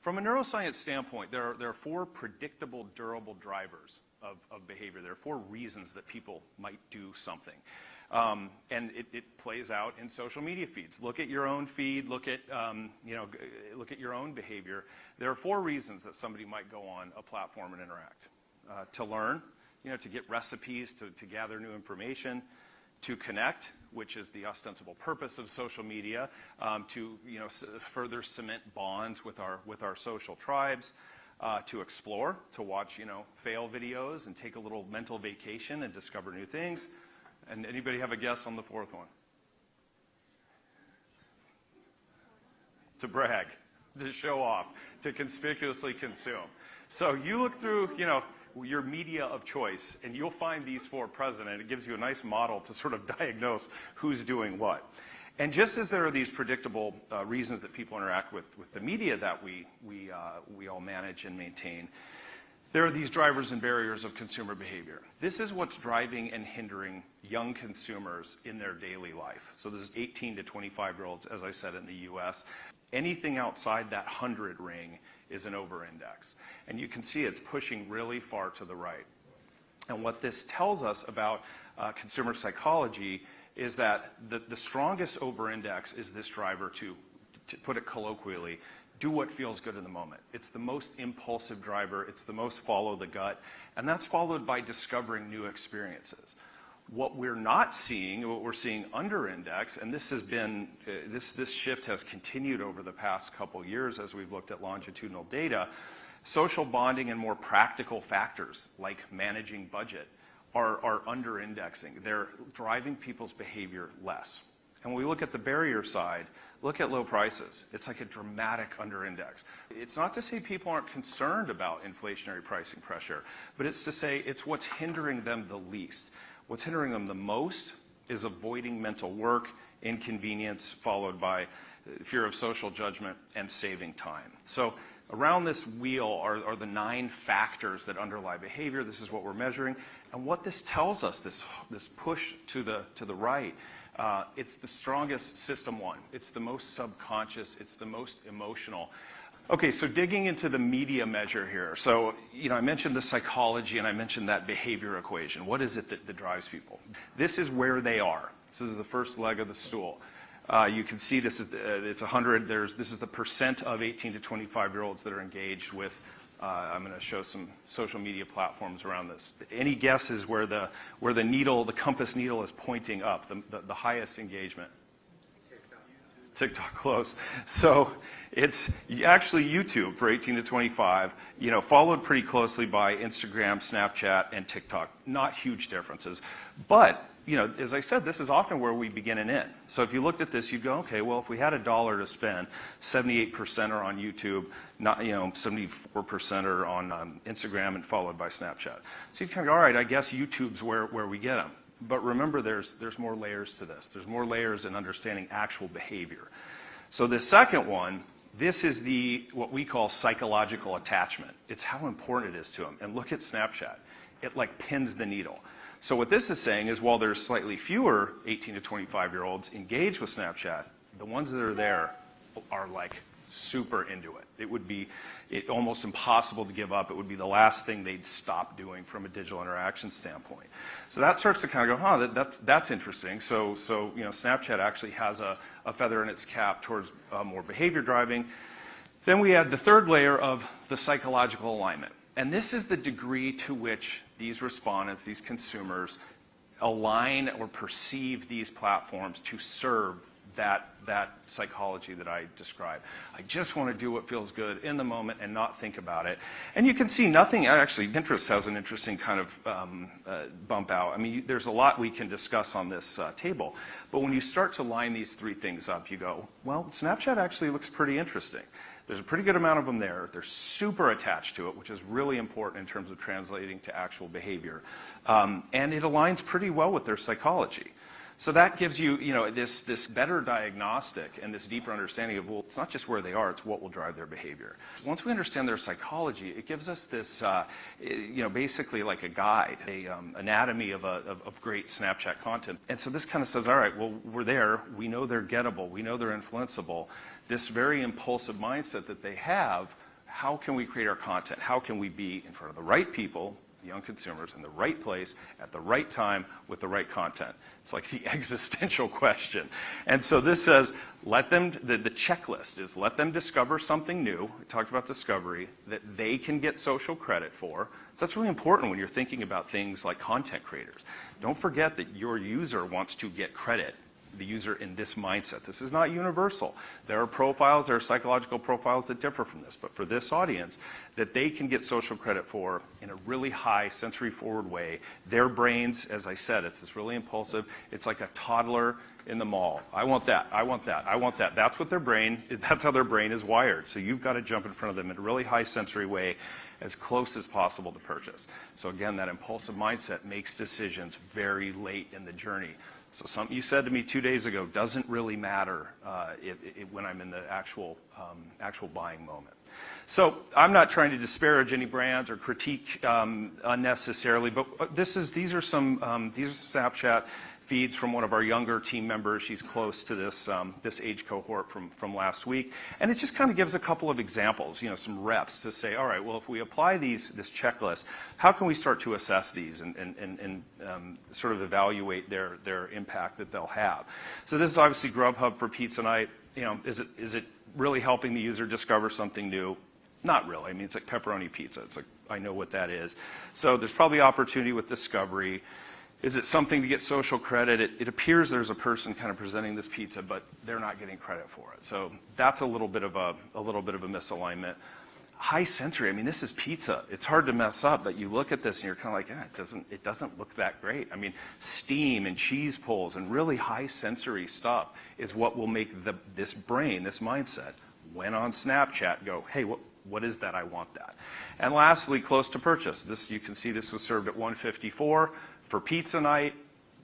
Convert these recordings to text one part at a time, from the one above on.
From a neuroscience standpoint, there are four predictable, durable drivers of behavior. There are four reasons that people might do something. And it plays out in social media feeds. Look at your own feed, look at your own behavior. There are four reasons that somebody might go on a platform and interact. To learn, to get recipes, to gather new information, to connect, which is the ostensible purpose of social media, to further cement bonds with our social tribes, to explore, to watch fail videos and take a little mental vacation and discover new things. And anybody have a guess on the fourth one? To brag, to show off, to conspicuously consume. So you look through your media of choice, and you'll find these four present, and it gives you a nice model to sort of diagnose who's doing what. And just as there are these predictable reasons that people interact with the media that we all manage and maintain, there are these drivers and barriers of consumer behavior. This is what's driving and hindering young consumers in their daily life. So this is 18 to 25-year-olds, as I said, in the U.S. Anything outside that 100 ring is an over-index. And you can see it's pushing really far to the right. And what this tells us about consumer psychology is that the strongest over-index is this driver to put it colloquially, do what feels good in the moment. It's the most impulsive driver. It's the most follow the gut. And that's followed by discovering new experiences. What we're not seeing, what we're seeing under index, and this has been, this shift has continued over the past couple years as we've looked at longitudinal data, social bonding and more practical factors like managing budget are under indexing. They're driving people's behavior less. And when we look at the barrier side, look at low prices. It's like a dramatic under-index. It's not to say people aren't concerned about inflationary pricing pressure, but it's to say it's what's hindering them the least. What's hindering them the most is avoiding mental work, inconvenience, followed by fear of social judgment, and saving time. So around this wheel are the 9 factors that underlie behavior. This is what we're measuring. And what this tells us, this push to the right, it's the strongest system one. It's the most subconscious. It's the most emotional. Okay, so digging into the media measure here. So, I mentioned the psychology and I mentioned that behavior equation. What is it that drives people? This is where they are. This is the first leg of the stool. You can see this is it's 100. This is the percent of 18 to 25-year-olds that are engaged with. I'm going to show some social media platforms around this. Any guesses where the needle, the compass needle, is pointing up? The highest engagement. TikTok, close. So it's actually YouTube for 18 to 25, followed pretty closely by Instagram, Snapchat, and TikTok. Not huge differences. But, as I said, this is often where we begin and end. So if you looked at this, you'd go, okay, well, if we had $1 to spend, 78% are on YouTube, 74% are on Instagram, and followed by Snapchat. So you kind of go, all right, I guess YouTube's where we get them. But remember, there's more layers to this. There's more layers in understanding actual behavior. So the second one, this is what we call psychological attachment. It's how important it is to them. And look at Snapchat. It pins the needle. So what this is saying is while there's slightly fewer 18 to 25-year-olds engaged with Snapchat, the ones that are there are super into it. It would be almost impossible to give up. It would be the last thing they'd stop doing from a digital interaction standpoint. So that starts to kind of go, that's interesting. So Snapchat actually has a feather in its cap towards more behavior driving. Then we add the third layer of the psychological alignment. And this is the degree to which these respondents, these consumers, align or perceive these platforms to serve that psychology that I described. I just want to do what feels good in the moment and not think about it. And you can see nothing, actually, Pinterest has an interesting kind of bump out. I mean, there's a lot we can discuss on this table. But when you start to line these 3 things up, you go, well, Snapchat actually looks pretty interesting. There's a pretty good amount of them there. They're super attached to it, which is really important in terms of translating to actual behavior. And it aligns pretty well with their psychology. So that gives you, this better diagnostic and this deeper understanding of, well, it's not just where they are, it's what will drive their behavior. Once we understand their psychology, it gives us this, basically like a guide, anatomy of great Snapchat content. And so this kind of says, all right, well, we're there. We know they're gettable. We know they're influenceable. This very impulsive mindset that they have how can we create our content? How can we be in front of the right people, young consumers, in the right place, at the right time, with the right content? It's like the existential question. And so this says, let them, the checklist is let them discover something new. We talked about discovery, that they can get social credit for. So that's really important when you're thinking about things like content creators. Don't forget that your user wants to get credit, the user in this mindset. This is not universal. There are profiles, there are psychological profiles that differ from this, but for this audience, that they can get social credit for in a really high sensory forward way. Their brains, as I said, it's this really impulsive, it's like a toddler in the mall. I want that, I want that, I want that. That's what their brain, that's how their brain is wired. So you've got to jump in front of them in a really high sensory way, as close as possible to purchase. So again, that impulsive mindset makes decisions very late in the journey. So something you said to me 2 days ago doesn't really matter when I'm in the actual buying moment. So I'm not trying to disparage any brands or critique unnecessarily, but these are some Snapchat feeds from one of our younger team members. She's close to this age cohort from last week, and it just kind of gives a couple of examples, some reps to say, all right, well, if we apply this checklist, how can we start to assess these and sort of evaluate their impact that they'll have? So this is obviously GrubHub for pizza night. Is it really helping the user discover something new? Not really. I mean, it's like pepperoni pizza. It's like, I know what that is. So there's probably opportunity with discovery. Is it something to get social credit? It appears there's a person kind of presenting this pizza, but they're not getting credit for it. So that's a little bit of a misalignment. High sensory. I mean, this is pizza. It's hard to mess up, but you look at this and you're kind of like, it doesn't look that great. I mean, steam and cheese pulls and really high sensory stuff is what will make this brain, this mindset, when on Snapchat, go, hey, what is that? I want that. And lastly, close to purchase. This, you can see this was served at $154. For pizza night,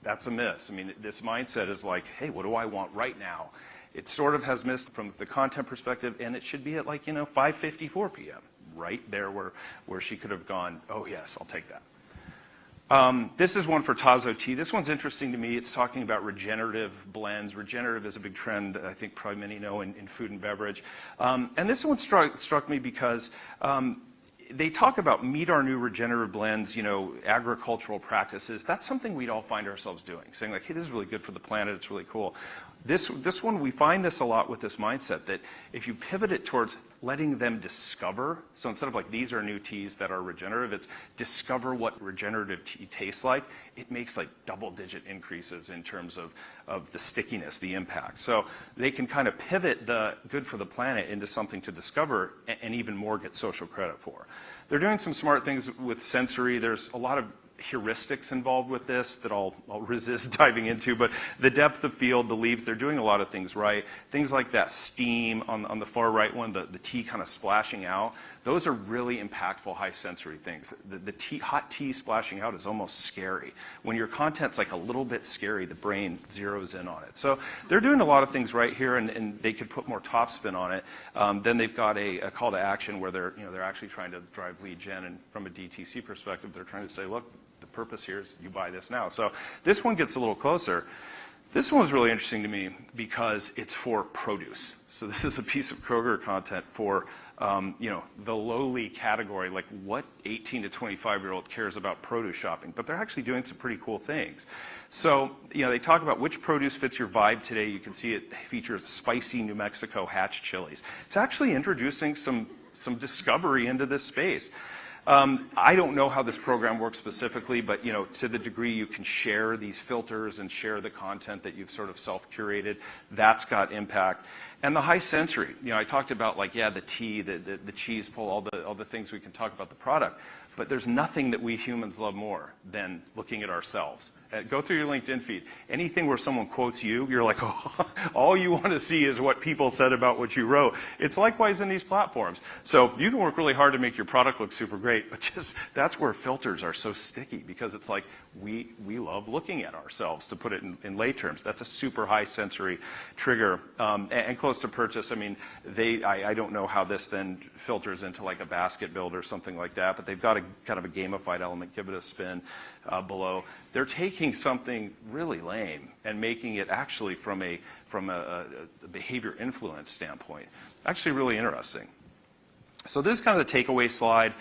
that's a miss. I mean, this mindset is like, hey, what do I want right now? It sort of has missed from the content perspective, and it should be at like, 5:54 p.m., right there where she could have gone, oh, yes, I'll take that. This is one for Tazo tea. This one's interesting to me. It's talking about regenerative blends. Regenerative is a big trend, I think probably many know, in food and beverage. And this one struck me because they talk about meet our new regenerative blends, agricultural practices. That's something we'd all find ourselves doing, saying like, hey, this is really good for the planet. It's really cool. This one, we find this a lot with this mindset that if you pivot it towards letting them discover, so instead of like these are new teas that are regenerative, it's discover what regenerative tea tastes like, it makes like double-digit increases in terms of the stickiness, the impact. So they can kind of pivot the good for the planet into something to discover and even more get social credit for. They're doing some smart things with sensory. There's a lot of heuristics involved with this that I'll resist diving into, but the depth of field, the leaves, they're doing a lot of things right. Things like that steam on the far right one, the tea kind of splashing out, those are really impactful high sensory things. The hot tea splashing out is almost scary. When your content's like a little bit scary, the brain zeroes in on it. So they're doing a lot of things right here, and they could put more top spin on it. Then they've got a call to action where they're actually trying to drive lead gen, and from a DTC perspective, they're trying to say, look, the purpose here is you buy this now. So this one gets a little closer. This one was really interesting to me because it's for produce. So this is a piece of Kroger content for the lowly category, like what 18 to 25-year-old cares about produce shopping, but they're actually doing some pretty cool things. So, they talk about which produce fits your vibe today. You can see it features spicy New Mexico hatch chilies. It's actually introducing some discovery into this space. I don't know how this program works specifically, but to the degree you can share these filters and share the content that you've sort of self-curated, that's got impact. And the high sensory, I talked about the tea, the cheese pull, all the things we can talk about the product, but there's nothing that we humans love more than looking at ourselves. Go through your LinkedIn feed. Anything where someone quotes you, you're like, oh, all you want to see is what people said about what you wrote. It's likewise in these platforms. So you can work really hard to make your product look super great, but just that's where filters are so sticky, because it's like we love looking at ourselves, to put it in lay terms. That's a super high sensory trigger. And close to purchase, I mean, I don't know how this then filters into like a basket build or something like that, but they've got a kind of a gamified element. Give it a spin below. They're taking something really lame and making it actually from a behavior influence standpoint, actually really interesting. So this is kind of the takeaway slide.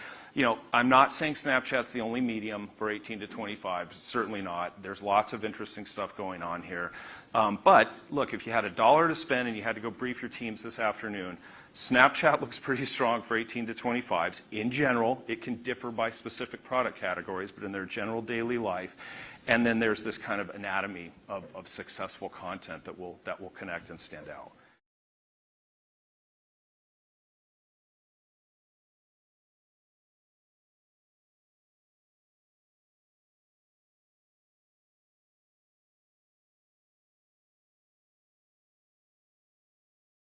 I'm not saying Snapchat's the only medium for 18 to 25. Certainly not. There's lots of interesting stuff going on here. But look, if you had $1 to spend and you had to go brief your teams this afternoon, Snapchat looks pretty strong for 18 to 25s. In general, it can differ by specific product categories, but in their general daily life. And then there's this kind of anatomy of successful content that will connect and stand out.